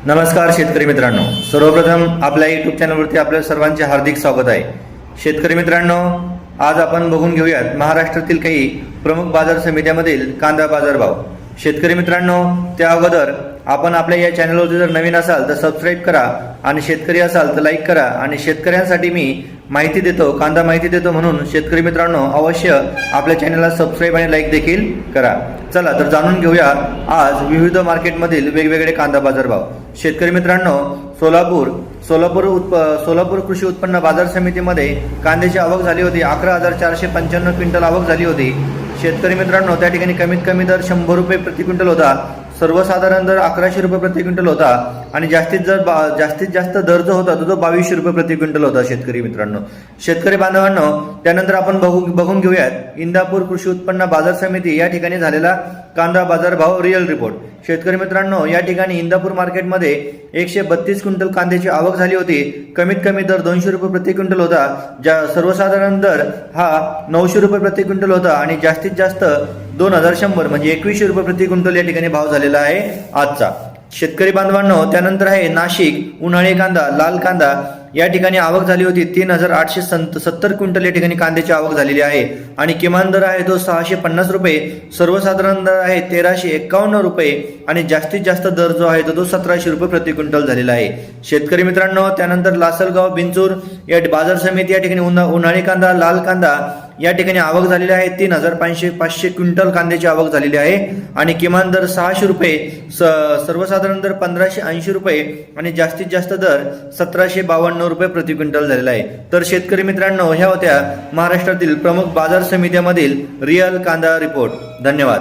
नमस्कार शेतकरी मित्रांनो, सर्वप्रथम आपल्या यूट्यूब चॅनलवरती आपल्या सर्वांचे हार्दिक स्वागत आहे। शेतकरी मित्रांनो, आज आपण बघून घेऊयात महाराष्ट्रातील काही प्रमुख बाजार समित्यांमधील कांदा बाजार भाव। शेतकरी मित्रांनो, त्या अगोदर आपण आपल्या या चॅनलवरती जर नवीन असाल तर सबस्क्राइब करा आणि शेतकरी असाल तर लाईक करा आणि शेतकऱ्यांसाठी मी माहिती देतो, कांदा माहिती देतो म्हणून शेतकरी मित्रांनो अवश्य आपल्या चॅनलला सबस्क्राइब आणि लाईक देखील करा। चला तर जाणून घेऊया आज विविध मार्केटमधील वेगवेगळे कांदा बाजार भाव। शेतकरी मित्रांनो, सोलापूर कृषी उत्पन्न बाजार समितीमध्ये कांद्याची आवक झाली होती 11,495 क्विंटल आवक झाली होती। शेतकरी मित्रांनो, त्या ठिकाणी कमीत कमी दर 100 रुपये प्रति क्विंटल होता, सर्वसाधारण दर 1100 रुपये प्रति क्विंटल होता आणि जास्तीत जास्त दर जो होता तो 2200 रुपये प्रति क्विंटल होता। शेतकरी मित्रांनो, शेतकरी बांधवांनो, त्यानंतर आपण बघून घेऊयात इंदापूर कृषी उत्पन्न बाजार समिती या ठिकाणी झालेला कांदा बाजार भाव रिअल रिपोर्ट। शेतकरी मित्रांनो, या ठिकाणी इंदापूर मार्केटमध्ये 132 क्विंटल कांद्याची आवक झाली होती। कमीत कमी दर 200 रुपये प्रति क्विंटल होता, सर्वसाधारण दर हा 900 रुपये प्रति क्विंटल होता आणि जास्तीत जास्त 2100 म्हणजे 2100 रुपये प्रति क्विंटल या ठिकाणी भाव झालेला आहे आजचा। शेतकरी बांधवांनो, त्यानंतर आहे नाशिक उन्हाळी कांदा लाल कांदा या ठिकाणी आवक झाली होती 3870 क्विंटल या ठिकाणी कांद्याची आवक झालेली आहे आणि किमान दर आहे तो 650 रुपये, सर्वसाधारण दर आहे 1351 रुपये आणि जास्तीत जास्त दर जो आहे तो 1700 रुपये प्रति क्विंटल झालेला आहे। शेतकरी मित्रांनो, त्यानंतर लासलगाव बिंचूर या बाजार समिती या ठिकाणी उन्हाळी कांदा लाल कांदा या ठिकाणी आवक झालेली आहे 3500 क्विंटल कांद्याची आवक झालेली आहे आणि किमान दर 600 रुपये, सर्वसाधारण दर 1580 रुपये आणि जास्तीत जास्त दर 1752 रुपये प्रति क्विंटल झालेला आहे। तर शेतकरी मित्रांनो, ह्या होत्या महाराष्ट्रातील प्रमुख बाजार समित्यांमधील रिअल कांदा रिपोर्ट। धन्यवाद।